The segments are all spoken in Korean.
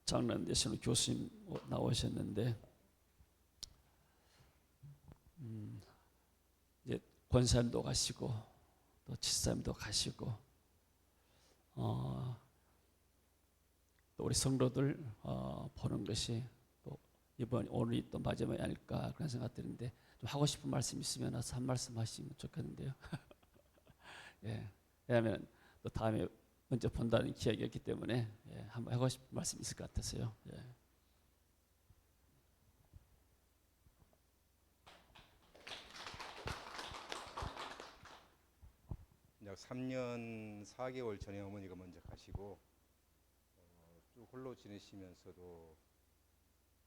장로님 되시는 교수님 나오셨는데 이제 권사님도 가시고 또 집사님도 가시고 또 우리 성도들 보는 것이 또 이번 오늘이 또 마지막이 아닐까 그런 생각 드는데 좀 하고 싶은 말씀 있으면 와서 한 말씀 하시면 좋겠는데요. 예, 왜냐하면 또 다음에 먼저 본다는 기약이었기 때문에 한번 하고 싶은 말씀 있을 것 같아서요. 약 3년 4개월 전에 어머니가 먼저 가시고 쭉 홀로 지내시면서도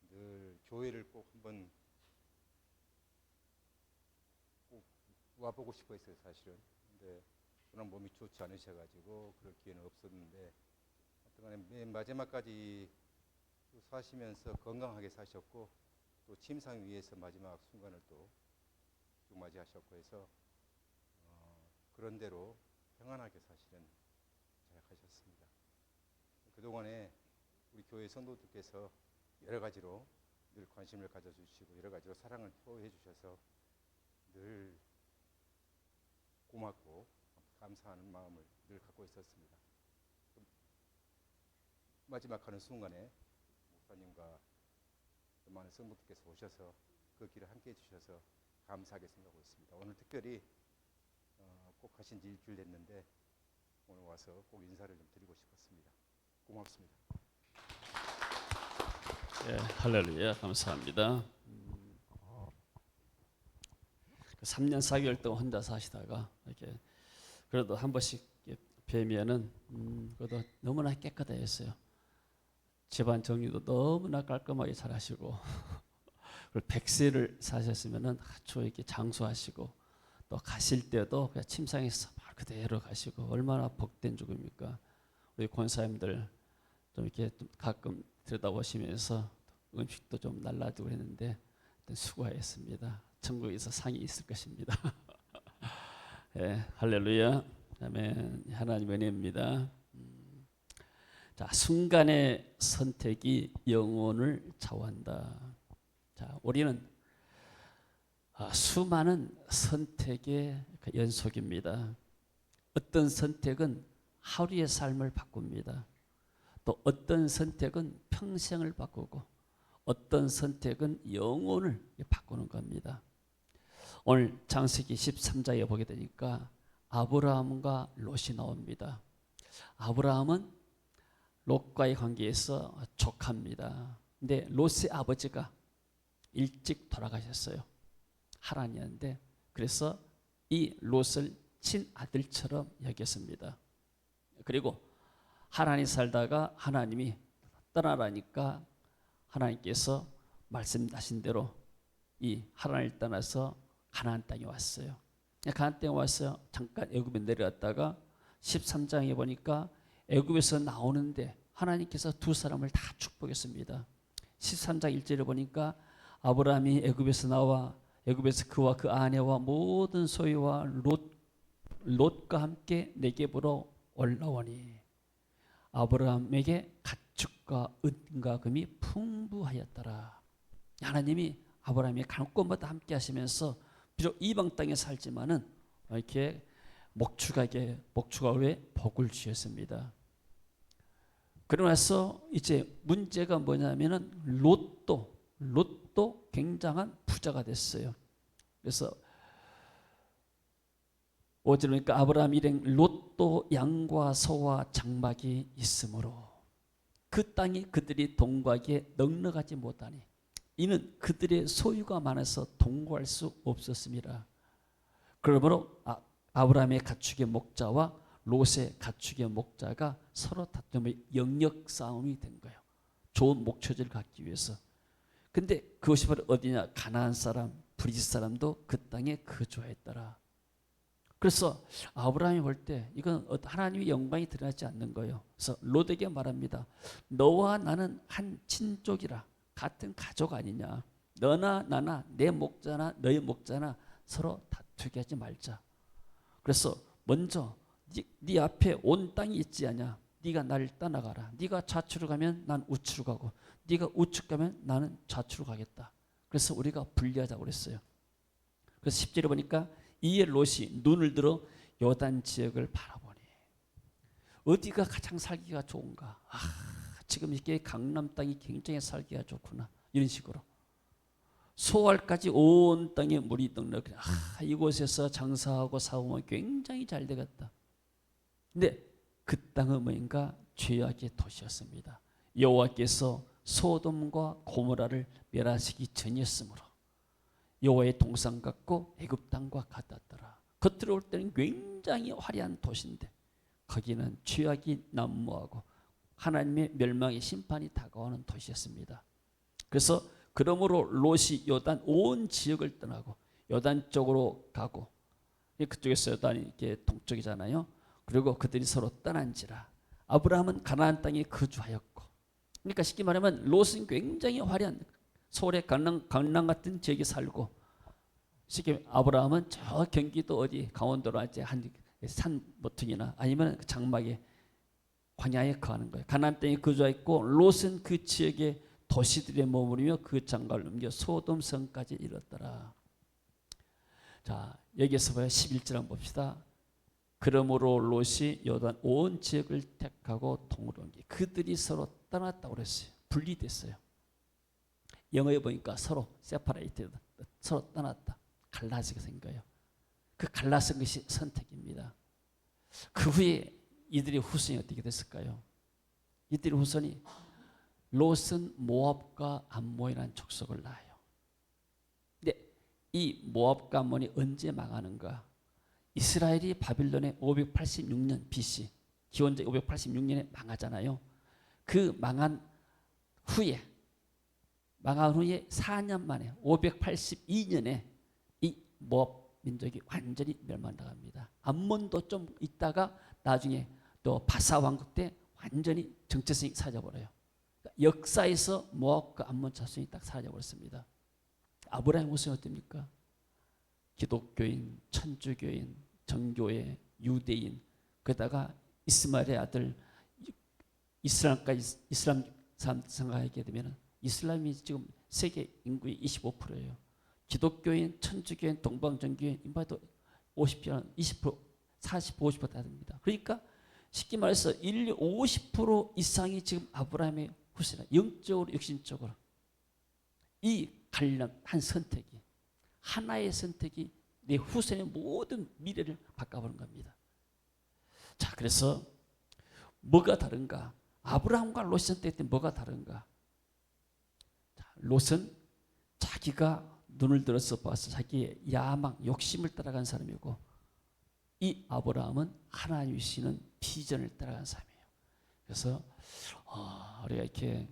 늘 교회를 꼭 한번 꼭 와보고 싶어 했어요, 사실은. 근데 그런 몸이 좋지 않으셔가지고 그럴 기회는 없었는데 하여튼간에 맨 마지막까지 쭉 사시면서 건강하게 사셨고 또 침상 위에서 마지막 순간을 또 쭉 맞이하셨고 해서 그런 대로 평안하게 사실은 잘 가셨습니다. 그동안에 우리 교회 성도들께서 여러 가지로 늘 관심을 가져주시고 여러 가지로 사랑을 표해 주셔서 늘 고맙고 감사하는 마음을 늘 갖고 있었습니다. 마지막 하는 순간에 목사님과 많은 성도들께서 오셔서 그 길을 함께 해주셔서 감사하게 생각하고 있습니다. 오늘 특별히 꼭 하신 지 일주일 됐는데 오늘 와서 꼭 인사를 좀 드리고 싶었습니다. 고맙습니다. 할렐루야, 감사합니다. 3년 4개월 동안 혼자 사시다가 이렇게 그래도 한 번씩 뵈면은 그래도 너무나 깨끗했어요. 집안 정리도 너무나 깔끔하게 잘하시고 그리고 100세를 사셨으면은 아주 이렇게 장수하시고 또 가실 때도 그냥 침상에서 바로 그대로 가시고 얼마나 복된 죽음입니까? 우리 권사님들 좀 이렇게 좀 가끔 들여다보시면서 음식도 좀 날라주고 했는데 수고하셨습니다. 천국에서 상이 있을 것입니다. 할렐루야, 아멘. 하나님의 은혜입니다. 자, 순간의 선택이 영혼을 좌우한다. 자, 우리는 수많은 선택의 연속입니다. 어떤 선택은 하루의 삶을 바꿉니다. 또 어떤 선택은 평생을 바꾸고 어떤 선택은 영혼을 바꾸는 겁니다. 오늘 창세기 13장에 보게 되니까 아브라함과 롯이 나옵니다. 아브라함은 롯과의 관계에서 족합니다. 근데 롯의 아버지가 일찍 돌아가셨어요. 하란이었는데 그래서 이 롯을 친아들처럼 여겼습니다. 그리고 하란이 살다가 하나님이 떠나라니까 하나님께서 말씀하신 대로 이 하란을 떠나서 가나안 땅에 왔어요. 가나안 땅에 와서 잠깐 애굽에 내려갔다가 13장에 보니까 애굽에서 나오는데 하나님께서 두 사람을 다 축복했습니다. 13장 1절에 보니까 아브라함이 애굽에서 나와 애굽에서 그와 그 아내와 모든 소유와 롯과 함께 네겝으로 올라오니 아브라함에게 가축과 은과 금이 풍부하였더라. 하나님이 아브라함이 가는 곳마다 함께 하시면서 비록 이방 땅에 살지만은 이렇게 목축하게 복을 주셨습니다. 그러고 나서 이제 문제가 뭐냐면은 롯도 굉장한 부자가 됐어요. 그래서 5절 보니까 아브라함 일행 롯도 양과 소와 장막이 있으므로 그 땅이 그들이 동거하기에 넉넉하지 못하니 이는 그들의 소유가 많아서 동거할 수 없었습니다. 그러므로 아브라함의 가축의 목자와 롯의 가축의 목자가 서로 다투며 영역 싸움이 된 거예요. 좋은 목초지를 갖기 위해서. 근데 그것이 바로 어디냐? 가나안 사람, 브리스 사람도 그 땅에 거주했더라. 그래서 아브라함이 볼 때 이건 하나님의 영광이 드러나지 않는 거예요. 그래서 롯에게 말합니다. 너와 나는 한 친족이라, 같은 가족 아니냐. 너나 나나 내 목자나 너의 목자나 서로 다투게 하지 말자. 그래서 먼저 네 앞에 온 땅이 있지 않냐. 네가 나를 떠나가라. 네가 좌측으로 가면 난 우측으로 가고 네가 우측 가면 나는 좌측으로 가겠다. 그래서 우리가 분리하자고 그랬어요. 그래서 10절에 보니까 이에 롯이 눈을 들어 요단 지역을 바라보니 어디가 가장 살기가 좋은가? 아, 지금 이게 강남 땅이 굉장히 살기가 좋구나. 이런 식으로. 소알까지 온 땅에 물이 넉넉해. 아, 이곳에서 장사하고 사오면 굉장히 잘 되겠다. 근데 그 땅은 뭐인가? 죄악의 도시였습니다. 여호와께서 소돔과 고모라를 멸하시기 전이었으므로 여호와의 동상 같고 애굽 땅과 같았더라. 겉으로 올 때는 굉장히 화려한 도시인데 거기는 죄악이 난무하고 하나님의 멸망의 심판이 다가오는 도시였습니다. 그래서 그러므로 롯이 요단 온 지역을 떠나고 요단 쪽으로 가고 그쪽에서 요단이 이렇게 동쪽이잖아요. 그리고 그들이 서로 떠난지라 아브라함은 가나안 땅에 거주하였고, 그러니까 쉽게 말하면 롯은 굉장히 화려한 서울의 강남 같은 지역에 살고, 쉽게 아브라함은 저 경기도 어디 강원도로 이제 한 산 모퉁이나 아니면 장막에 광야에 거하는 거예요. 가나안 땅에 거주하였고 롯은 그 지역의 도시들에 머무르며 그 장가를 넘겨 소돔성까지 이르렀더라. 자, 여기서 봐요. 11절 한번 봅시다. 그러므로 롯이 요단 온 지역을 택하고 동으로 옮기 그들이 서로 떠났다고 그랬어요. 분리됐어요. 영어에 보니까 서로 세퍼레이트, 서로 떠났다, 갈라지게 된 거예요. 그 갈라진 것이 선택입니다. 그 후에 이들의 후손이 어떻게 됐을까요? 이들의 후손이 롯은 모압과 암몬이라는 족속을 낳아요. 근데 이 모압과 암몬이 언제 망하는가? 이스라엘이 바빌론에 586년 BC, 기원전 586년에 망하잖아요. 그 망한 후에 4년 만에 582년에 이 모압 민족이 완전히 멸망당합니다. 암몬도 좀 있다가 나중에 또 바사 왕국 때 완전히 정체성이 사라져버려요. 그러니까 역사에서 모압과 암몬 자손이 딱 사라져버렸습니다. 아브라함 후손이 어떻습니까? 기독교인, 천주교인, 정교회, 유대인, 그러다가 이스마엘의 아들 이슬람까지 이슬람 사람 생각하게 되면 이슬람이 지금 세계 인구의 25%예요. 기독교인, 천주교인, 동방정교인 인파도 50%, 20%, 40%, 50%다 됩니다. 그러니까 쉽게 말해서 인류 50% 이상이 지금 아브라함의 후손이라, 영적으로 육신적으로 이 관련 한 선택이, 하나의 선택이 내 후손의 모든 미래를 바꿔버린 겁니다. 자, 그래서 뭐가 다른가? 아브라함과 롯의 선택 때 뭐가 다른가? 자, 롯은 자기가 눈을 들어서 봐서 자기의 야망, 욕심을 따라간 사람이고, 이 아브라함은 하나님이 주시는 비전을 따라간 사람이에요. 그래서 우리가 이렇게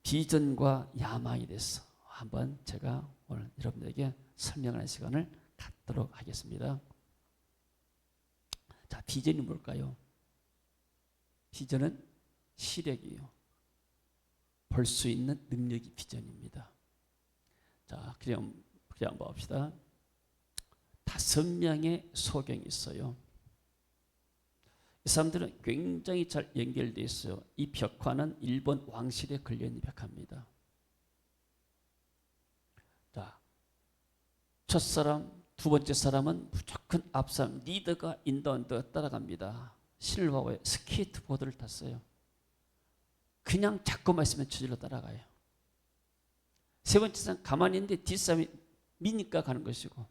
비전과 야망이 돼서 한번 제가 오늘 여러분들에게 설명하는 시간을 갖도록 하겠습니다. 자, 비전이 뭘까요? 비전은 시력이에요. 볼 수 있는 능력이 비전입니다. 자, 그냥 봅시다. 5명의 소경이 있어요. 이 사람들은 굉장히 잘 연결되어 있어요. 이 벽화는 일본 왕실에 걸려있는 벽화입니다. 자, 첫 사람, 두 번째 사람은 무조건 앞사람, 리더가 인도한테 따라갑니다. 실버의 스케이트보드를 탔어요. 그냥 잡고만 있으면 저절로 따라가요. 세 번째 사람 가만히 있는데 뒷사람이 미니까 가는 것이고,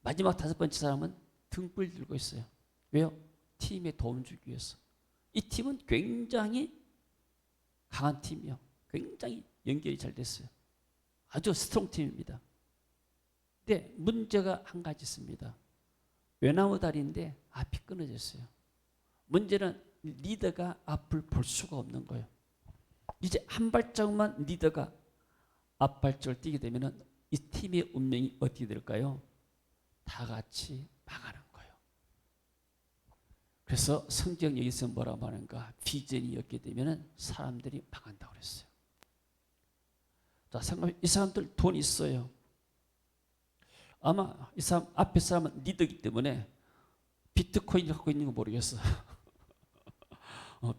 마지막 5번째 사람은 등불 들고 있어요. 왜요? 팀에 도움 주기 위해서. 이 팀은 굉장히 강한 팀이요. 굉장히 연결이 잘 됐어요. 아주 스트롱 팀입니다. 근데 문제가 한 가지 있습니다. 외나무 다리인데 앞이 끊어졌어요. 문제는 리더가 앞을 볼 수가 없는 거예요. 이제 한 발짝만 리더가 앞발짝을 뛰게 되면 이 팀의 운명이 어떻게 될까요? 다 같이 망하는 거예요. 그래서 성경 여기서 뭐라고 하는가? 비전이 없게 되면 사람들이 망한다고 그랬어요. 자, 생각해, 이 사람들 돈 있어요. 아마 이 사람 앞에 사람은 리더이기 때문에 비트코인을 갖고 있는 거 모르겠어.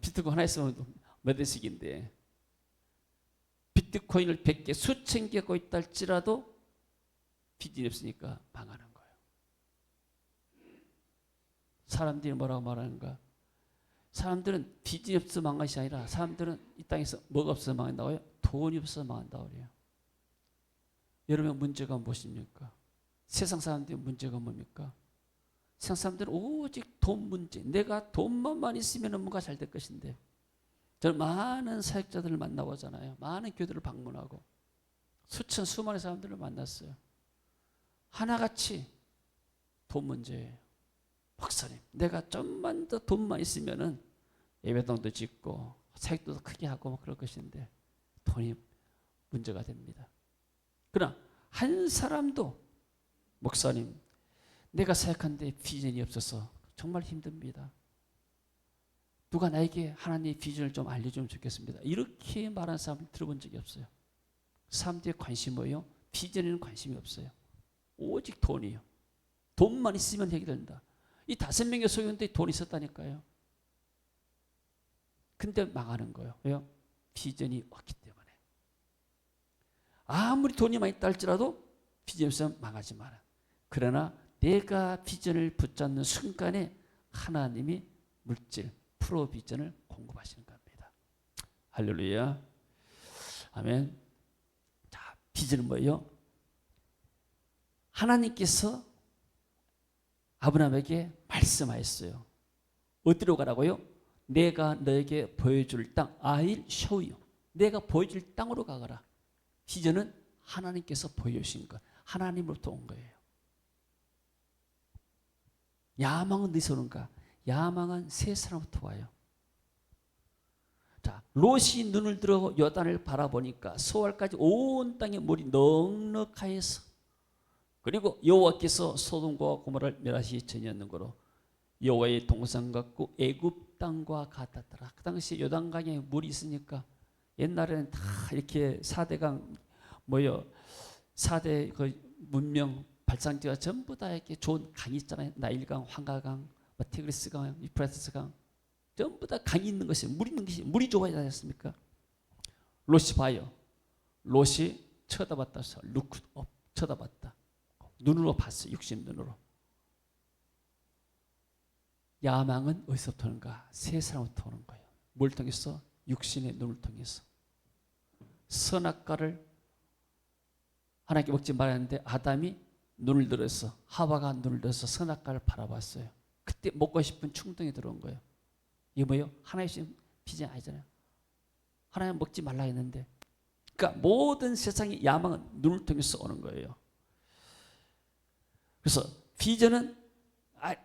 비트코인 하나 있으면 몇 원씩인데 비트코인을 100개, 수천 개 갖고 있다 할지라도 빚이 없으니까 망하는 거예요. 사람들이 뭐라고 말하는가? 사람들은 빚이 없어서 망한 것이 아니라 사람들은 이 땅에서 뭐가 없어서 망한다고요? 돈이 없어서 망한다고 그래요. 여러분 문제가 무엇입니까? 세상 사람들의 문제가 뭡니까? 세상 사람들은 오직 돈 문제. 내가 돈만 있으면 뭔가 잘 될 것인데. 저는 많은 사역자들을 만나보잖아요. 많은 교회들을 방문하고 수많은 사람들을 만났어요. 하나같이 돈 문제예요. 목사님, 내가 좀만 더 돈만 있으면은 예배당도 짓고 사역도 더 크게 하고 뭐 그럴 것인데 돈이 문제가 됩니다. 그러나 한 사람도 목사님, 내가 사역하는데 비전이 없어서 정말 힘듭니다. 누가 나에게 하나님의 비전을 좀 알려주면 좋겠습니다. 이렇게 말하는 사람을 들어본 적이 없어요. 사람들의 관심이 뭐예요? 비전에는 관심이 없어요. 오직 돈이요. 돈만 있으면 해결된다. 이 5명의 소유인데 돈이 있었다니까요. 근데 망하는 거예요. 왜요? 비전이 없기 때문에. 아무리 돈이 많이 있다 할지라도 비전이 없으면 망하지 마라. 그러나 내가 비전을 붙잡는 순간에 하나님이 물질, 프로비전을 공급하시는 겁니다. 할렐루야. 아멘. 자, 비전은 뭐예요? 하나님께서 아브라함에게 말씀하였어요. 어디로 가라고요? 내가 너에게 보여줄 땅, I'll show you. 내가 보여줄 땅으로 가거라. 비전은 하나님께서 보여주신 것, 하나님으로부터 온 거예요. 야망은 어디서 오는가? 야망은 세 사람부터 와요. 자, 롯이 눈을 들어 요단을 바라보니까 소알까지 온 땅에 물이 넉넉하여서, 그리고 여호와께서 소돔과 고모라를 멸하시 전이었는 거로 여호와의 동산 같고 애굽 땅과 같았더라. 그 당시 요단강에 물이 있으니까 옛날에는 다 이렇게 4대강 뭐요, 4대 그 문명 발상지가 전부 다 이렇게 좋은 강이 있잖아요. 나일강, 황가강, 티그리스강, 유프라테스강, 전부 다 강이 있는 것이, 물이 있는 것이, 물이 좋아야 하지 않습니까? 롯이 봐요. 롯이 쳐다봤다. look up, 쳐다봤다. 눈으로 봤어. 육신 눈으로. 야망은 어디서부터 오는가? 세 사람부터 오는 거예요. 뭘 통해서? 육신의 눈을 통해서. 선악과를 하나님께 먹지 말았는데 아담이 눈을 들어서, 하와가 눈을 들어서 선악과를 바라봤어요. 그때 먹고 싶은 충동이 들어온 거예요. 이게 뭐예요? 하나님 비전이 아니잖아요. 하나님 먹지 말라 했는데. 그러니까 모든 세상의 야망은 눈을 통해서 오는 거예요. 그래서 비전은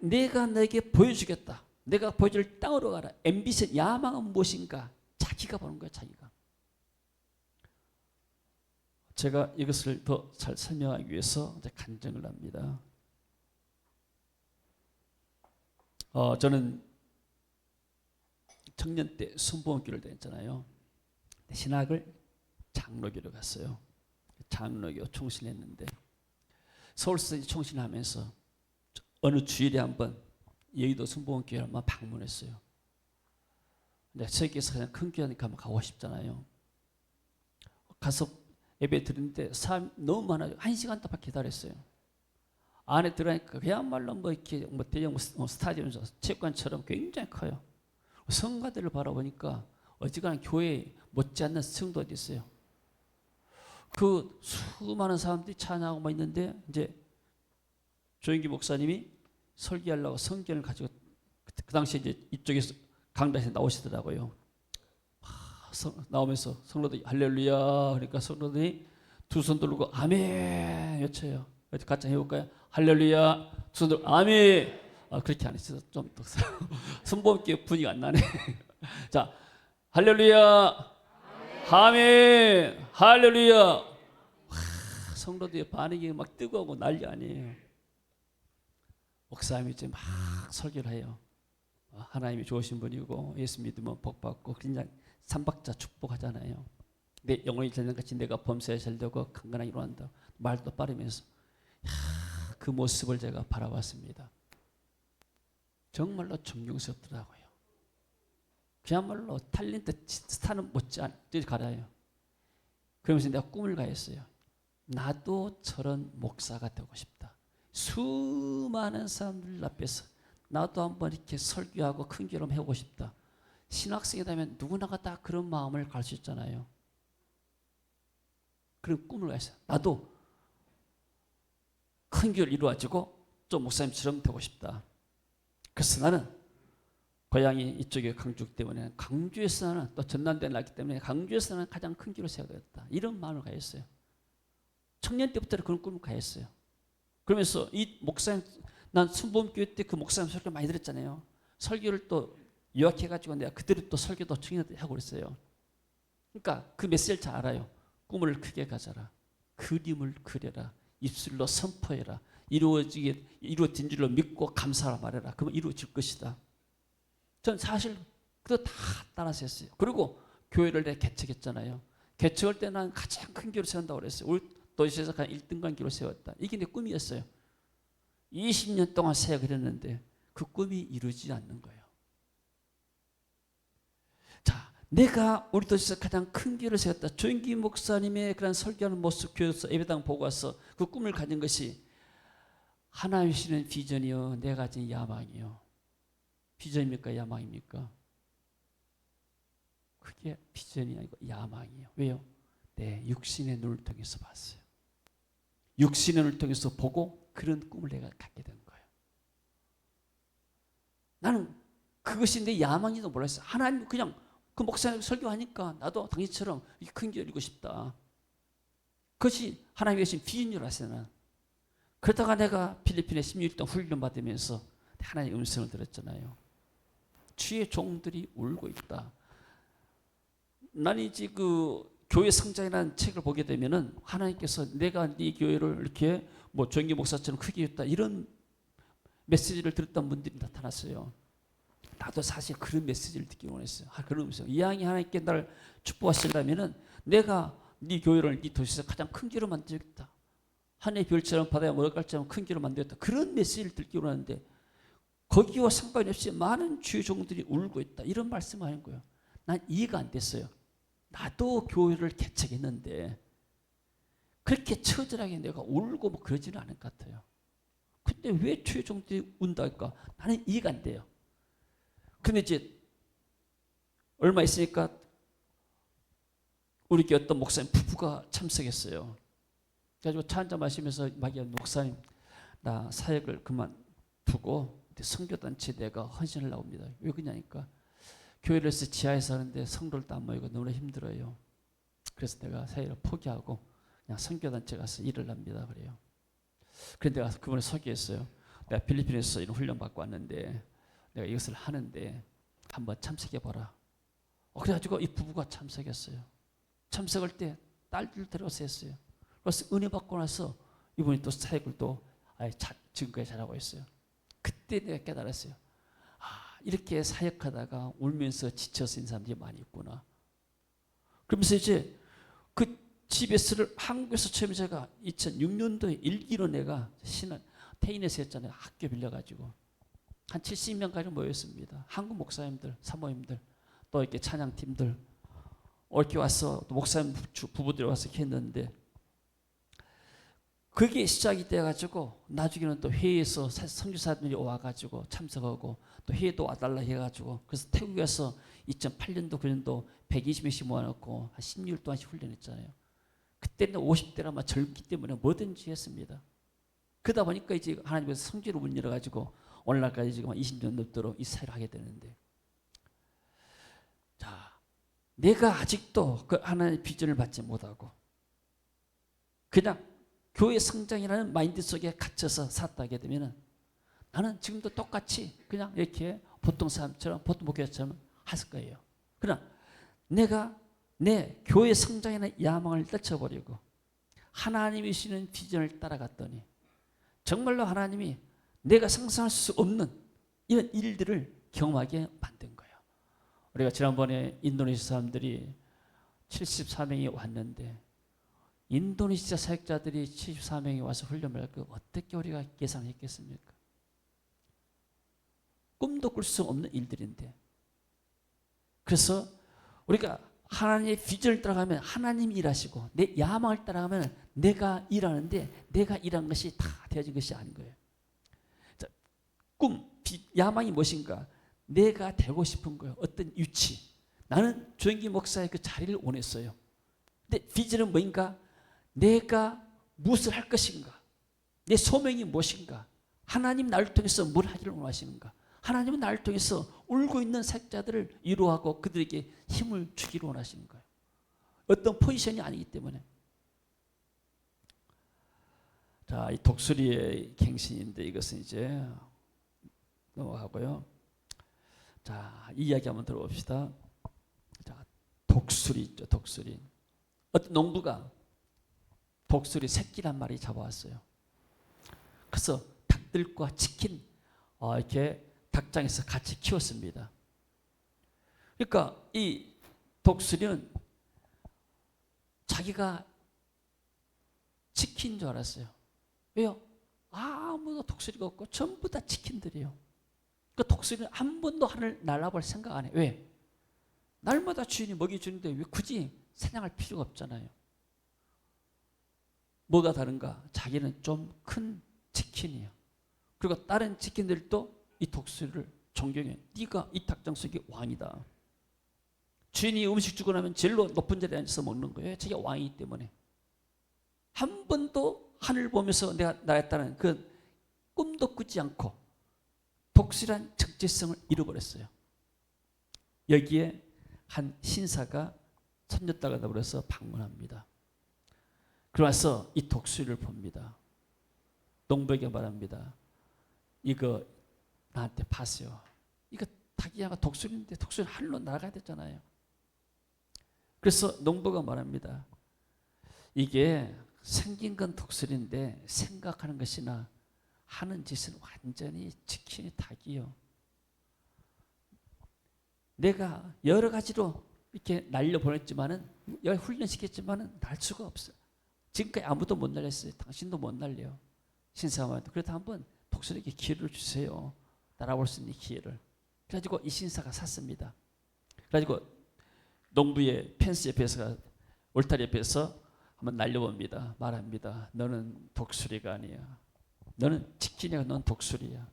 내가 너에게 보여주겠다. 내가 보여줄 땅으로 가라. 앰비션, 야망은 무엇인가? 자기가 보는 거예요. 자기가. 제가 이것을 더 잘 설명하기 위해서 간증을 합니다. 저는 청년 때 순복음교를 다녔잖아요. 신학을 장로교로 갔어요. 장로교 총신했는데 서울서 총신하면서 어느 주일에 한번 여의도 순복음교회를 한번 방문했어요. 근데 세계에서 그냥 큰 교회니까 한번 가고 싶잖아요. 가서 예배 드리는데 사람이 너무 많아요. 1시간 동안 기다렸어요. 안에 들어가니까 그야말로 뭐 이렇게 뭐 대형 스타디움, 체육관처럼 굉장히 커요. 성가들을 바라보니까 어지간한 교회에 못지않는 성도들이 있어요. 그 수많은 사람들이 찬양하고 막 있는데 이제 조영기 목사님이 설교하려고 성경을 가지고 그 당시에 이제 이쪽에서 강단에서 나오시더라고요. 나오면서 성도들이 할렐루야 그러니까 성도들이 두 손 들고 아멘 외쳐요. 같이 해볼까요? 할렐루야 두 손 들고 아멘. 그렇게 안 했어요. 좀 선보험께 분위기가 안 나네. 자, 할렐루야 아멘 할렐루야. 성도들의 반응이 막 뜨거우고 난리 아니에요. 목사님이 이제 막 설교를 해요. 하나님이 좋으신 분이고 예수 믿으면 복 받고 그냥 삼박자 축복하잖아요. 내 영혼이 잘된같이 내가 범사에 잘되고 강건하게 일어난다. 말도 빠르면서 그 모습을 제가 바라봤습니다. 정말로 존경스럽더라고요. 그야말로 탤런트 스타는 못지않게 가려요. 그러면서 내가 꿈을 가했어요. 나도 저런 목사가 되고 싶다. 수많은 사람들 앞에서 나도 한번 이렇게 설교하고 큰 기름 해보고 싶다. 신학생이라면 누구나가 다 그런 마음을 갈 수 있잖아요. 그런 꿈을 가했어요. 나도 큰 교회를 이루어지고 좀 목사님처럼 되고 싶다. 그래서 나는 고향이 이쪽에 강주 때문에 강주에서 나는 또 전남대에 났기 때문에 강주에서 나는 가장 큰 교회를 세워야 되겠다. 이런 마음을 가했어요. 청년 때부터 그런 꿈을 가했어요. 그러면서 이 목사님, 난 순복음교회 때 그 목사님 설교 많이 들었잖아요. 설교를 또 요약해가지고 내가 그대로 또 설교도 청년한테 하고 그랬어요. 그러니까 그 메시지를 잘 알아요. 꿈을 크게 가져라. 그림을 그려라. 입술로 선포해라. 이루어진 줄로 믿고 감사하라 말해라. 그러면 이루어질 것이다. 전 사실 그거 다 따라서 했어요. 그리고 교회를 내가 개척했잖아요. 개척할 때 난 가장 큰 교회를 세운다고 그랬어요. 우리 도시에서 가장 1등간 교회를 세웠다. 이게 내 꿈이었어요. 20년 동안 사역을 했는데 그 꿈이 이루어지지 않는 거예요. 자, 내가 우리 도시에서 가장 큰 교회를 세웠다. 조인기 목사님의 그런 설교하는 모습 교회에서 예배당 보고 와서 그 꿈을 가진 것이 하나님 주시는 비전이요, 내가 가진 야망이요. 비전입니까? 야망입니까? 그게 비전이 아니고 야망이에요. 왜요? 내 육신의 눈을 통해서 봤어요. 육신의 눈을 통해서 보고 그런 꿈을 내가 갖게 된 거예요. 나는 그것이 내 야망인지도 몰랐어요. 하나님 그냥 그 목사님 설교하니까 나도 당신처럼 큰 교회 이루고 싶다. 그것이 하나님이 주신 비전인 줄 알았어요. 나는. 그러다가 내가 필리핀에 16일 동안 훈련 받으면서 하나님의 음성을 들었잖아요. 주의 종들이 울고 있다. 나는 이제 그 교회 성장이라는 책을 보게 되면은 하나님께서 내가 네 교회를 이렇게 뭐 조인기 목사처럼 크게 했다 이런 메시지를 들었던 분들이 나타났어요. 나도 사실 그런 메시지를 듣기 원했어요. 그러면서 이왕이 하나님께 나를 축복하시려면은 내가 네 교회를 네 도시에서 가장 큰 교회로 만들겠다. 하늘의 별처럼 바다의 모래깔처럼 큰 교회로 만들겠다. 그런 메시지를 듣기 원하는데 거기와 상관없이 많은 주의 종들이 울고 있다. 이런 말씀을 하는 거예요. 난 이해가 안 됐어요. 나도 교회를 개척했는데 그렇게 처절하게 내가 울고 뭐 그러지는 않을 것 같아요. 근데 왜 주의 종들이 운다 할까? 나는 이해가 안 돼요. 근데 이제 얼마 있으니까 우리 교회 어떤 목사님 부부가 참석했어요. 그래가지고 차 한잔 마시면서 목사님 나 사역을 그만두고 선교단체 내가 헌신을 나옵니다. 왜 그러냐니까 교회를 해서 지하에서 하는데 성도들도 안 모이고 너무 힘들어요. 그래서 내가 사역을 포기하고 그냥 선교단체 가서 일을 합니다. 그래요. 그런데 내가 그분을 소개했어요. 내가 필리핀에서 이런 훈련 받고 왔는데 내가 이것을 하는데 한번 참석해봐라. 그래가지고 이 부부가 참석했어요. 참석할 때 딸들 데려와서 했어요. 그래서 은혜 받고 나서 이분이 또 사역을 또 지금까지 잘하고 있어요. 그때 내가 깨달았어요. 이렇게 사역하다가 울면서 지쳐서 있는 사람들이 많이 있구나. 그러면서 이제 그 GBS를 한국에서 처음 제가 2006년도에 1기로 내가 태인에서 했잖아요. 학교 빌려가지고 한 70명까지 모였습니다. 한국 목사님들, 사모님들, 또 이렇게 찬양팀들 이렇게 와서 또 목사님 부부들이 와서 했는데 그게 시작이 돼가지고 나중에는 또 회의에서 선교사들이 와가지고 참석하고 또 회의도 와달라 해가지고 그래서 태국에서 2008년도 9년도 120명씩 모아놓고 한 16일 동안씩 훈련했잖아요. 그때는 50대라면 젊기 때문에 뭐든지 했습니다. 그러다 보니까 이제 하나님께서 성지로 문 열어가지고 오늘날까지 지금 20년 넘도록 이 사회를 하게 되는데, 자, 내가 아직도 그 하나님의 비전을 받지 못하고 그냥 교회 성장이라는 마인드 속에 갇혀서 살다게 되면은 나는 지금도 똑같이 그냥 이렇게 보통 사람처럼 보통 목회자처럼 했을 거예요. 그러나 내가 내 교회 성장이라는 야망을 떨쳐버리고 하나님이 주시는 비전을 따라갔더니 정말로 하나님이 내가 상상할 수 없는 이런 일들을 경험하게 만든 거예요. 우리가 지난번에 인도네시아 사람들이 74명이 왔는데 인도네시아 사역자들이 74명이 와서 훈련을 할 거 어떻게 우리가 예상했겠습니까? 꿈도 꿀 수 없는 일들인데 그래서 우리가 하나님의 비전을 따라가면 하나님이 일하시고 내 야망을 따라가면 내가 일하는데 내가 일한 것이 다 되어진 것이 아닌 거예요. 자, 야망이 무엇인가? 내가 되고 싶은 거예요. 어떤 위치. 나는 조영기 목사의 그 자리를 원했어요. 근데 비전은 뭐인가? 내가 무엇을 할 것인가? 내 소명이 무엇인가? 하나님 나를 통해서 뭘 하기를 원하시는가? 하나님은 나를 통해서 울고 있는 사역자들을 위로하고 그들에게 힘을 주기를 원하시는 거예요. 어떤 포지션이 아니기 때문에. 자, 이 독수리의 갱신인데 이것은 이제 넘어가고요. 자, 이 이야기 한번 들어봅시다. 자, 독수리 있죠, 독수리. 어떤 농부가 독수리 새끼란 마리 잡아왔어요. 그래서 닭들과 치킨 이렇게 닭장에서 같이 키웠습니다. 그러니까 이 독수리는 자기가 치킨인 줄 알았어요. 왜요? 아무도 독수리가 없고 전부 다 치킨들이에요. 그 독수리는 한 번도 하늘 날아볼 생각 안 해. 왜? 날마다 주인이 먹이 주는데 왜 굳이 사냥할 필요가 없잖아요. 뭐가 다른가? 자기는 좀 큰 치킨이에요. 그리고 다른 치킨들도 이 독수리를 존경해. 네가 이 닭장 속의 왕이다. 주인이 음식 주고 나면 제일 높은 자리에 앉아서 먹는 거예요. 자기가 왕이기 때문에. 한 번도 하늘 보면서 내가 나였다는 그 꿈도 꾸지 않고 독수리란 정체성을 잃어버렸어요. 여기에 한 신사가 손녀딸과 더불어서 방문합니다. 그러면서 이 독수리를 봅니다. 농부에게 말합니다. 이거 나한테 파세요. 이거 닭이야가 독수리인데 독수리는 하늘로 날아가야 되잖아요. 그래서 농부가 말합니다. 이게 생긴 건 독수리인데 생각하는 것이나 하는 짓은 완전히 치킨이 닭이요. 내가 여러 가지로 이렇게 날려보냈지만은 훈련시켰지만은 날 수가 없어. 지금까지 아무도 못 날렸어요. 당신도 못 날려. 신사한테. 그래도 한번 독수리에게 기회를 주세요. 날아볼 수 있는 기회를. 그래가지고 이 신사가 샀습니다. 그래가지고 농부의 펜스 옆에서 울타리 옆에서 한번 날려봅니다. 말합니다. 너는 독수리가 아니야. 너는 치킨이야. 넌 독수리야.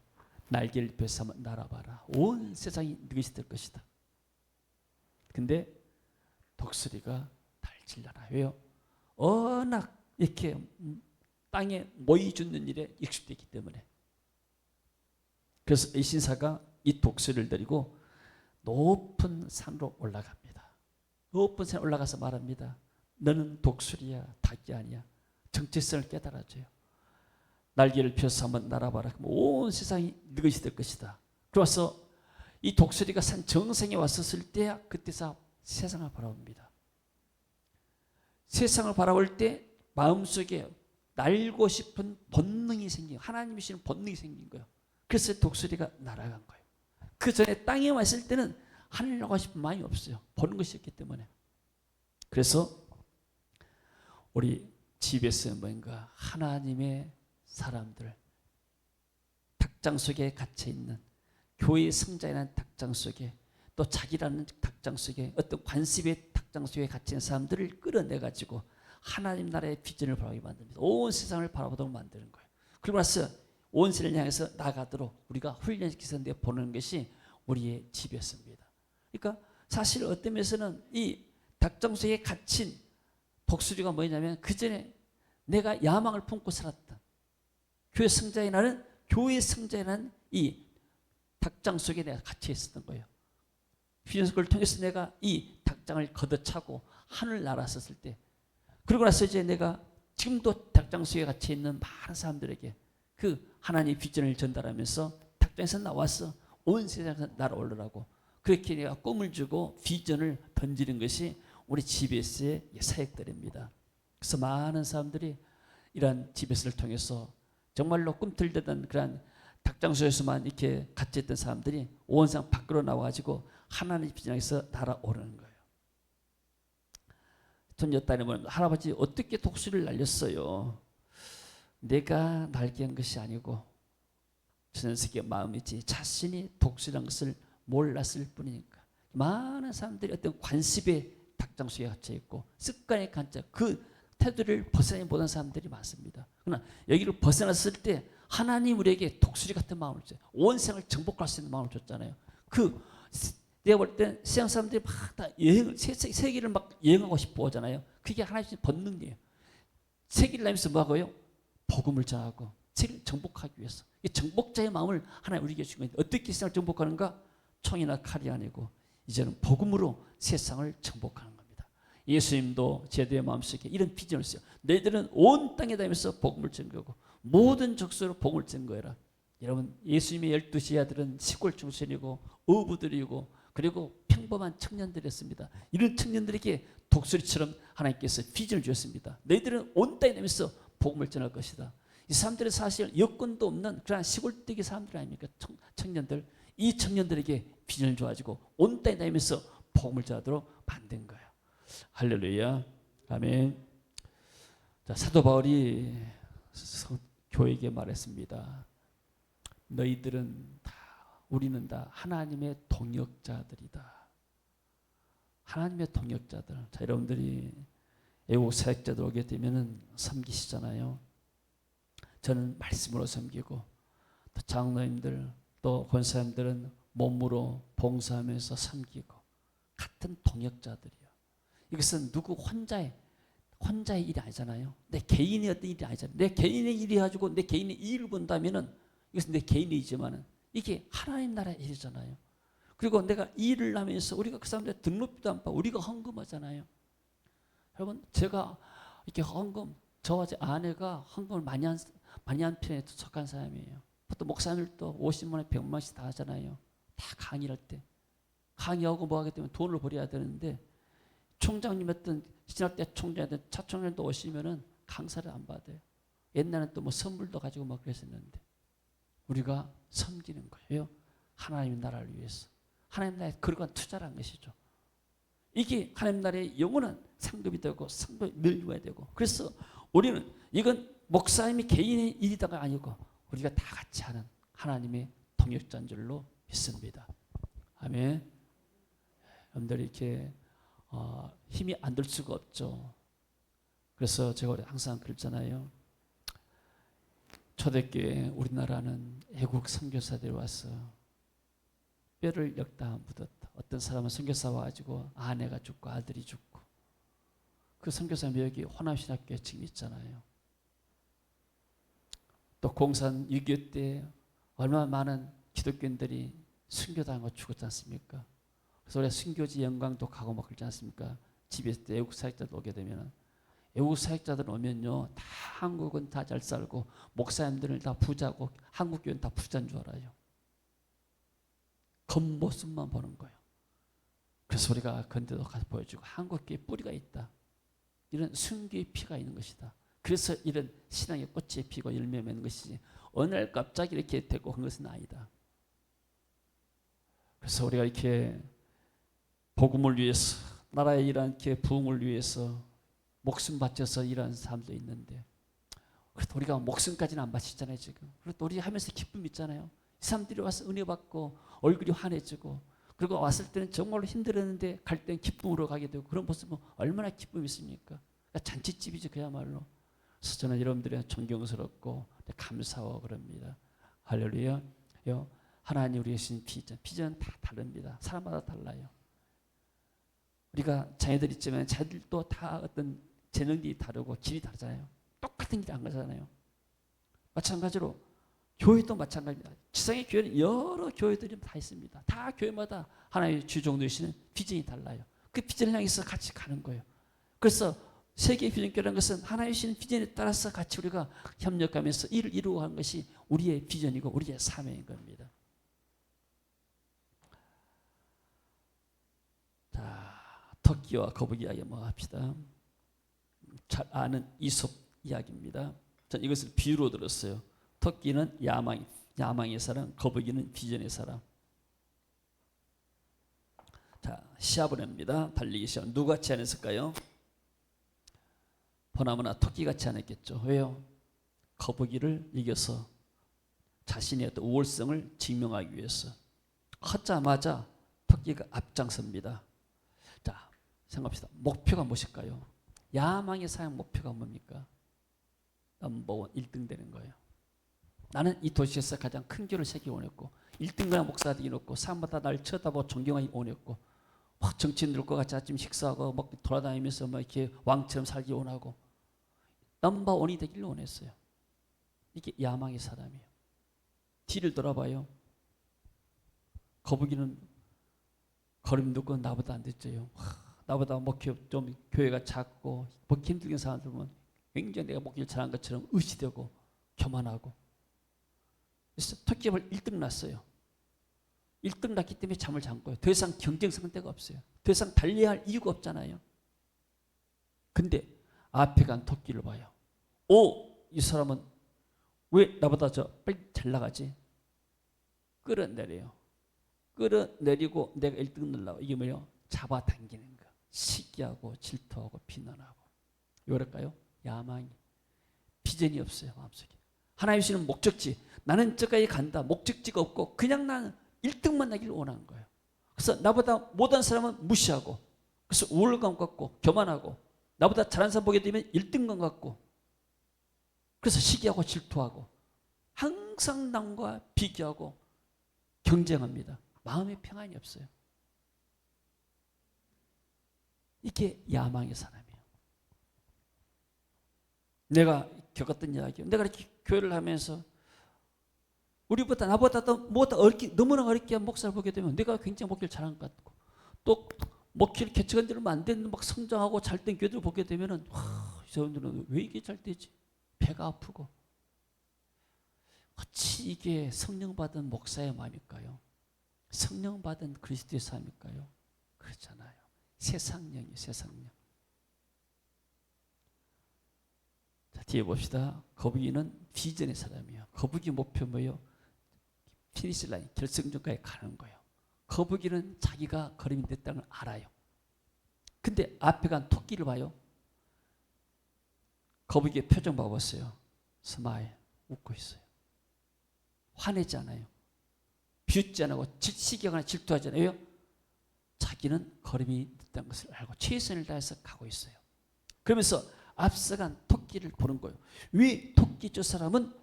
날개를 입혀서 한번 날아봐라. 온 세상이 너희시 될 것이다. 근데 독수리가 달질 않아요. 왜요? 워낙 이렇게 땅에 모이 죽는 일에 익숙되기 때문에. 그래서 이 신사가 이 독수리를 데리고 높은 산으로 올라갑니다. 높은 산에 올라가서 말합니다. 너는 독수리야, 닭이 아니야. 정체성을 깨달아줘요. 날개를 펴서 한번 날아봐라. 그럼 온 세상이 너희시 될 것이다. 그래서 이 독수리가 산 정상에 왔었을 때 그때서 세상을 바라봅니다. 세상을 바라볼 때 마음속에 날고 싶은 본능이 생긴, 하나님이 주시는 본능이 생긴 거예요. 그래서 독수리가 날아간 거예요. 그 전에 땅에 왔을 때는 하늘 나가고 싶은 마음이 없어요. 보는 것이 없기 때문에. 그래서 우리 집에서 뭔가 하나님의 사람들, 닭장 속에 갇혀있는 교회의 성자라는 닭장 속에 또 자기라는 닭장 속에 어떤 관습의 닭장 속에 갇힌 사람들을 끌어내가지고 하나님 나라의 비전을 바라보게 만듭니다. 온 세상을 바라보도록 만드는 거예요. 그리고 나서 온 세상을 향해서 나가도록 우리가 훈련시켜서 보는 것이 우리의 집이었습니다. 그러니까 사실 어떤 면에서는 이 닭장 속에 갇힌 독수리가 뭐냐면 그 전에 내가 야망을 품고 살았던 교회 성자의 나는 교회 성자의 나는 이 닭장 속에 내가 갇혀 있었던 거예요. 비전을 통해서 내가 이 닭장을 걷어차고 하늘 날았었을 때, 그러고 나서 이제 내가 지금도 닭장 속에 갇혀 있는 많은 사람들에게 그 하나님의 비전을 전달하면서 닭장에서 나와서 온 세상에서 날아오르라고 그렇게 내가 꿈을 주고 비전을 던지는 것이 우리 GBS의 사역들입니다. 그래서 많은 사람들이 이러한 GBS를 통해서 정말로 꿈틀대던 그런 닭장소에서만 이렇게 갇혀있던 사람들이 온 세상 밖으로 나와가지고 하나님의 비전에서 날아오르는 거예요. 손녀딸이면 할아버지 어떻게 독수리를 날렸어요? 내가 날개한 것이 아니고 전 세계의 마음이지 자신이 독수리란 것을 몰랐을 뿐이니까. 많은 사람들이 어떤 관습의 닭장 속에 갇혀 있고 습관에 갇혀 그 태도를 벗어나지 못한 사람들이 많습니다. 그러나 여기를 벗어났을 때 하나님 우리에게 독수리 같은 마음을 줬어요. 온 생을 정복할 수 있는 마음을 줬잖아요. 내가 볼 때 세상 사람들이 막 다 여행을 세계를 막 여행하고 싶어 하잖아요. 그게 하나님의 본능이에요. 세계를 다니면서 뭐하고요? 복음을 전하고 세계를 정복하기 위해서. 이 정복자의 마음을 하나님 우리에게 주신 거예요. 어떻게 세상을 정복하는가? 총이나 칼이 아니고 이제는 복음으로 세상을 정복하는 겁니다. 예수님도 제자들의 마음속에 이런 비전을 써요. 너희들은 온 땅에 다니면서 복음을 전거하고 모든 족속으로 복음을 전거해라. 여러분, 예수님의 12 제자들은 시골 중생이고 어부들이고 그리고 평범한 청년들이었습니다. 이런 청년들에게 독수리처럼 하나님께서 비전을 주셨습니다. 너희들은 온 땅에 다니면서 복음을 전할 것이다. 이 사람들은 사실 여건도 없는 그런 시골뜨기 사람들 아닙니까? 청년들. 이 청년들에게 비전을 줘가지고 온 땅에 다니면서 복음을 전하도록 만든 거예요. 할렐루야. 아멘. 자, 사도 바울이 교회에게 말했습니다. 너희들은 다, 우리는 다 하나님의 동역자들이다. 하나님의 동역자들. 자, 여러분들이 애국 사역자들 오게 되면은 섬기시잖아요. 저는 말씀으로 섬기고 또 장로님들 또 권사님들은 몸으로 봉사하면서 섬기고 같은 동역자들이요. 이것은 누구 혼자의 일이 아니잖아요. 내 개인의 어떤 일이 아니잖아요. 내 개인의 일이 가지고 내 개인의 일을 본다면은 이것은 내 개인의 일이지만은 이게 하나님 나라의 일이잖아요. 그리고 내가 일을 하면서 우리가 그 사람들 등록비도 안 받고 우리가 헌금하잖아요. 여러분, 제가 이렇게 헌금, 저와 제 아내가 헌금을 많이 한 편에 속한 사람이에요. 보통 목사님들도 50만 원, 100만 원씩 다 하잖아요. 다 강의할 때. 강의하고 뭐 하게 되면 돈을 벌여야 되는데 총장님이었던 신학 때 총장이었던 차총장도 오시면은 강사를 안 받아요. 옛날에는 또 뭐 선물도 가지고 막 그랬었는데 우리가 섬기는 거예요. 하나님의 나라를 위해서. 하나님 나라에 그러한 투자를 한 것이죠. 이게 하나님 나라의 영원한 상급이 되고 상급이 늘려야 되고 그래서 우리는 이건 목사님이 개인의 일이다가 아니고 우리가 다 같이 하는 하나님의 동역자인 줄로 믿습니다. 아멘. 여러분들이 이렇게 힘이 안 들 수가 없죠. 그래서 제가 항상 그랬잖아요. 초대교회 우리나라는 애국 선교사들이 와서 뼈를 엮다 묻었다. 어떤 사람은 선교사 와가지고 아내가 죽고 아들이 죽고 그 선교사 묘역이 호남신학교에 지금 있잖아요. 또 공산 6.25 때 얼마나 많은 기독교인들이 순교당하고 죽었지 않습니까? 그래서 우리가 순교지 영광도 가고 막 그러지 않습니까? 집에서 애국 사역자들 오게 되면 애국 사역자들 오면요 다 한국은 다 잘 살고 목사님들은 다 부자고 한국 교회는 다 부자인 줄 알아요. 겉모습만 보는 거예요. 그래서 우리가 건대도 가서 보여주고 한국 교회에 뿌리가 있다. 이런 순교의 피가 있는 것이다. 그래서 이런 신앙의 꽃이 피고 열매 맺는 것이지 어느 날 갑자기 이렇게 되고 한 것은 아니다. 그래서 우리가 이렇게 복음을 위해서 나라의 이런 부흥을 위해서 목숨 바쳐서 일하는 사람도 있는데 그래도 우리가 목숨까지는 안 바치잖아요 지금. 그래도 우리 하면서 기쁨 있잖아요. 이 사람들이 와서 은혜 받고 얼굴이 환해지고 그리고 왔을 때는 정말로 힘들었는데 갈 때는 기쁨으로 가게 되고 그런 모습은 얼마나 기쁨이 있습니까? 그러니까 잔치집이지 그야말로. 그래서 저는 여러분들이 존경스럽고 감사하고 그럽니다. 할렐루야. 하나님 우리의 주신 비전은 다 다릅니다. 사람마다 달라요. 우리가 자녀들 있지만 자녀들도 다 어떤 재능이 다르고 길이 다르잖아요. 똑같은 길을 안 가잖아요. 마찬가지로 교회도 마찬가지입니다. 지상의 교회는 여러 교회들이 다 있습니다. 다 교회마다 하나님의 주종 되시는 비전이 달라요. 그 비전을 향해서 같이 가는 거예요. 그래서 세계의 비전교회라는 것은 하나님의 주시는 비전에 따라서 같이 우리가 협력하면서 일을 이루어가는 것이 우리의 비전이고 우리의 사명인 겁니다. 자, 토끼와 거북이 이야기 한번 합시다. 잘 아는 이솝 이야기입니다. 전 이것을 비유로 들었어요. 토끼는 야망의 사람, 거북이는 비전의 사람. 자, 시합을 합니다. 달리기 시합. 누가 제안했을까요? 보나마나 토끼가 제안했겠죠. 왜요? 거북이를 이겨서 자신의 어떤 우월성을 증명하기 위해서. 하자마자 토끼가 앞장섭니다. 자, 생각합시다. 목표가 무엇일까요? 야망의 사역 목표가 뭡니까? 넘버원 1등 되는 거예요. 나는 이 도시에서 가장 큰 교를 세기 원했고 1등이나 목사 되기 원했고 사람마다 날 쳐다보고 존경하기 원했고 막 정치인들과 같이 아침 식사하고 막 돌아다니면서 막 이렇게 왕처럼 살기 원하고 넘버원이 되기를 원했어요. 이게 야망의 사람이에요. 뒤를 돌아봐요. 거북이는 걸음 듣고 나보다 안 듣죠. 나보다 목회 좀 교회가 작고 먹기 힘들게 사람들 보면 굉장히 내가 목회를 잘한 것처럼 의시되고 교만하고. 그래서 토끼를 1등 났어요. 1등 났기 때문에 잠을 잔 거예요. 더 이상 경쟁 상대가 없어요. 더 이상 달려야 할 이유가 없잖아요. 근데 앞에 간 토끼를 봐요. 오, 이 사람은 왜 나보다 빨리 잘 나가지? 끌어내려요. 끌어내리고 내가 1등 넣으려고. 이게 뭐예요? 잡아당기는 거. 시기하고 질투하고 비난하고. 이럴까요? 야망이. 비전이 없어요. 마음속에. 하나님 주시는 목적지. 나는 저까지 간다. 목적지가 없고 그냥 나는 1등만 나기를 원하는 거예요. 그래서 나보다 못한 사람은 무시하고 그래서 우월감 갖고 교만하고 나보다 잘하는 사람 보게 되면 1등감 갖고 그래서 시기하고 질투하고 항상 남과 비교하고 경쟁합니다. 마음의 평안이 없어요. 이게 야망의 사람이에요. 내가 겪었던 이야기예요. 내가 이렇게 교회를 하면서 우리보다 나보다 뭐보다 너무나 어렵게 한 목사를 보게 되면 내가 굉장히 목회를 잘한 것 같고 또 목회를 개척한 지 얼마 안 됐는데 막 성장하고 잘된 교회들을 보게 되면은 이 사람들은 왜 이게 잘 되지? 배가 아프고 어찌 이게 성령 받은 목사의 마음일까요? 성령 받은 그리스도의 삶일까요? 그렇잖아요. 세상령이에요. 세상령. 자, 뒤에 봅시다. 거북이는 비전의 사람이에요. 거북이 목표 뭐예요? 피니시 라인, 결승점까지 가는 거예요. 거북이는 자기가 걸음이 됐다는 걸 알아요. 근데 앞에 간 토끼를 봐요. 거북이의 표정 봐보세요. 스마일, 웃고 있어요. 화내지 않아요. 비웃지 않고 시기하거나 질투하지 않아요. 자기는 걸음이 늦다는 것을 알고 최선을 다해서 가고 있어요. 그러면서 앞서간 토끼를 보는 거예요. 왜 토끼 저 사람은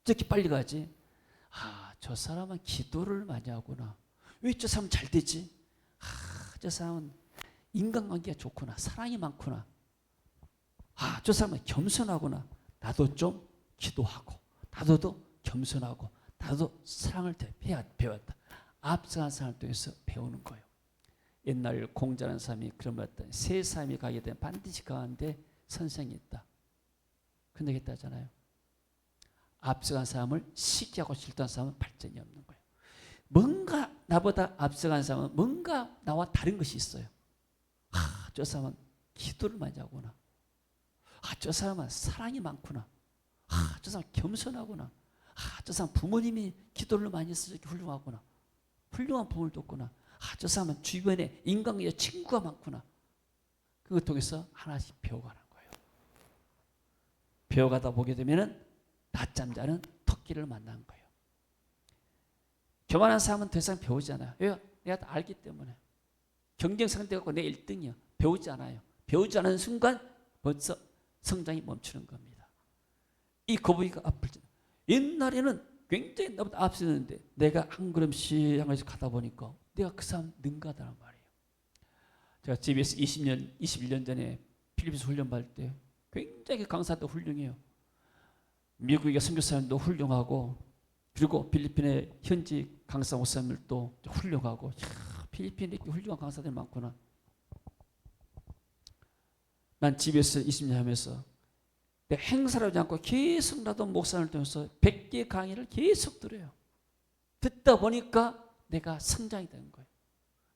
저렇게 빨리 가지? 저 사람은 기도를 많이 하구나. 왜 저 사람은 잘 되지? 저 사람은 인간관계가 좋구나. 사랑이 많구나. 저 사람은 겸손하구나. 나도 좀 기도하고 나도 겸손하고 나도 사랑을 배웠다. 앞서간 사람을 통해서 배우는 거예요. 옛날 공자라는 사람이 그런 말 했더니 세 사람이 가게 되면 반드시 가운데 선생이 있다. 근데 그랬다잖아요. 앞서간 사람을 시기하고 질투한 사람은 발전이 없는 거예요. 뭔가 나보다 앞서간 사람은 뭔가 나와 다른 것이 있어요. 저 사람은 기도를 많이 하구나. 저 사람은 사랑이 많구나. 저 사람은 겸손하구나. 저 사람 부모님이 기도를 많이 해서 이렇게 훌륭하구나. 훌륭한 부모를 뒀구나. 저 사람은 주변에 인간관계 친구가 많구나. 그걸 통해서 하나씩 배워가는 거예요. 배워가다 보게 되면은 낮잠 자는 토끼를 만난 거예요. 교만한 사람은 더 이상 배우지 않아요. 왜요? 내가 다 알기 때문에. 경쟁 상대 갖고 내 1등이야. 배우지 않아요. 배우지 않은 순간 벌써 성장이 멈추는 겁니다. 이 거북이가 앞을 옛날에는 굉장히 나보다 앞서는데 내가 한 걸음씩 한 걸음씩 가다 보니까 내가 그 사람 능가하다는 말이에요. 제가 집에서 21년 전에 필리핀에서 훈련 받을 때 굉장히 강사도 훌륭해요. 미국의 선교사님도 훌륭하고 그리고 필리핀의 현지 강사 목사님들도 훌륭하고 필리핀에 이렇게 훌륭한 강사들 많구나. 난 집에서 20년 하면서 내가 행사를 하지 않고 계속 나도 목사를 통해서 100개 강의를 계속 들어요. 듣다 보니까 내가 성장이 되는 거예요.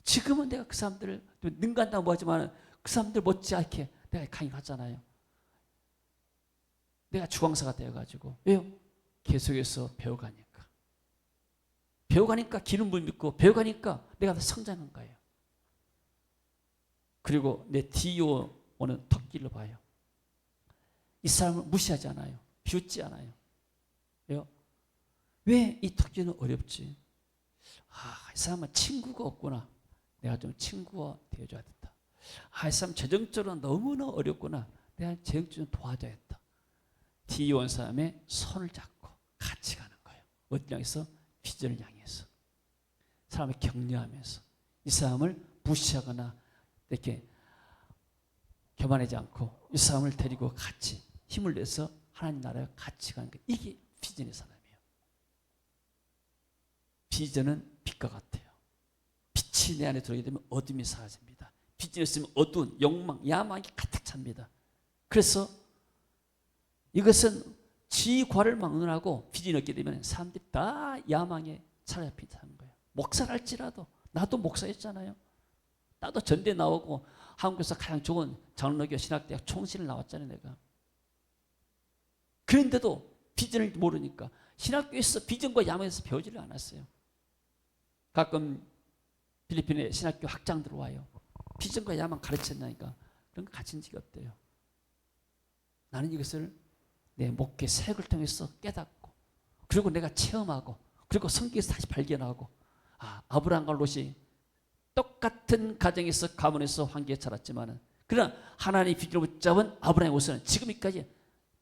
지금은 내가 그 사람들을 능가한다고 하지만 그 사람들 못지않게 내가 강의하잖아요. 내가 주강사가 되어가지고. 왜요? 계속해서 배워가니까. 배워가니까 기름 부음 믿고 배워가니까 내가 더 성장한 거예요. 그리고 내 뒤에 오는 토끼를 봐요. 이 사람을 무시하지 않아요. 비웃지 않아요. 왜요? 왜 이 토끼는 어렵지? 이 사람은 친구가 없구나. 내가 좀 친구가 되어줘야겠다. 이 사람 재정적으로 너무나 어렵구나. 내가 재정적으로 도와줘야겠다. 뒤에 온 사람의 손을 잡고 같이 가는 거예요. 어디 향해서? 비전을 향해서. 사람을 격려하면서 이 사람을 무시하거나 이렇게 교만하지 않고 이 사람을 데리고 같이 힘을 내서 하나님 나라에 같이 가는 거. 이게 비전의 사람이에요. 비전은 빛과 같아요. 빛이 내 안에 들어오게 되면 어둠이 사라집니다. 비전이 있으면 어두운 욕망, 야망이 가득 찹니다. 그래서 이것은 지과를 막론하고 비전이 없게 되면 사람들이 다 야망에 사로잡힌다는 거예요. 목사랄지라도 나도 목사였잖아요. 나도 전대 나오고 한국에서 가장 좋은 장로교 신학대학 총신을 나왔잖아요. 내가. 그런데도 비전을 모르니까 신학교에서 비전과 야망에서 배우지를 않았어요. 가끔 필리핀에 신학교 학장들 와요. 비전과 야망 가르쳤나니까 그런 거 가르친 적이 없대요. 나는 이것을 내 목회 사역을 통해서 깨닫고 그리고 내가 체험하고 그리고 성경에서 다시 발견하고 아브라함과 롯이 똑같은 가정에서 가문에서 환기에 자랐지만은 그러나 하나님의 비전을 붙잡은 아브라함의 모습은 지금까지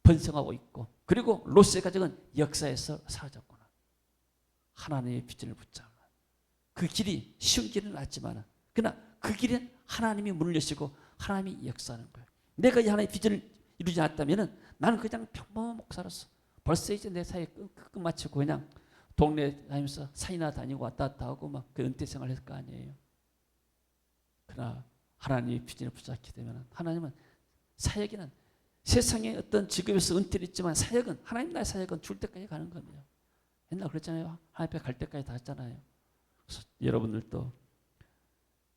번성하고 있고 그리고 롯의 가정은 역사에서 사라졌구나. 하나님의 비전을 붙잡은 그 길이 쉬운 길은 맞지만 그러나 그 길은 하나님이 문을 여시고 하나님이 역사하는 거예요. 내가 이 하나님의 비전을 이루지 않았다면 나는 그냥 평범한 목사로서 벌써 이제 내 사회 끝마치고 그냥 동네 다니면서 산이나 다니고 왔다 갔다 하고 막 그 은퇴 생활을 했을 거 아니에요. 그러나 하나님의 비전을 붙잡게 되면 하나님은 사역에는 세상에 어떤 직업에서 은퇴를 했지만 사역은 하나님 나라의 사역은 줄 때까지 가는 겁니다. 옛날 그랬잖아요. 하나님 앞에 갈 때까지 다 했잖아요. 그래서 여러분들도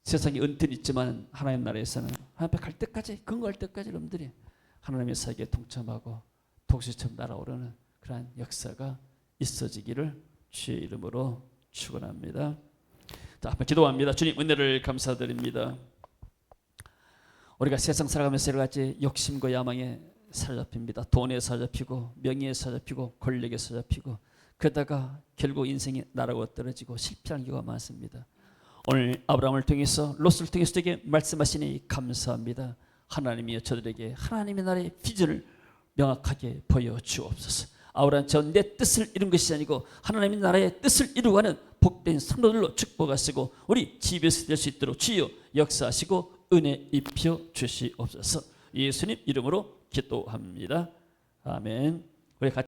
세상에 은퇴는 있지만 하나님 나라에서는 하나님 앞에 갈 때까지 근거할 때까지 여러분들이 하나님의 사역에 동참하고 독수리처럼 날아오르는 그러한 역사가 있어지기를 주의 이름으로 축원합니다. 자, 한번 기도합니다. 주님 은혜를 감사드립니다. 우리가 세상 살아가면서 여러 가지 욕심과 야망에 사로잡힙니다. 돈에 사로잡히고 명예에 사로잡히고 권력에 사로잡히고 그러다가 결국 인생이 나라고 떨어지고 실패하는 경우가 많습니다. 오늘 아브라함을 통해서 롯을 통해서 되게 말씀하시니 감사합니다. 하나님이여 저들에게 하나님의 나라의 비전을 명확하게 보여주옵소서. 아브라함처럼 내 뜻을 이룬 것이 아니고 하나님의 나라의 뜻을 이루어가는 복된 성도들로 축복하시고 우리 집에서 될 수 있도록 주여 역사하시고 은혜 입혀 주시옵소서. 예수님 이름으로 기도합니다. 아멘. 우리 같이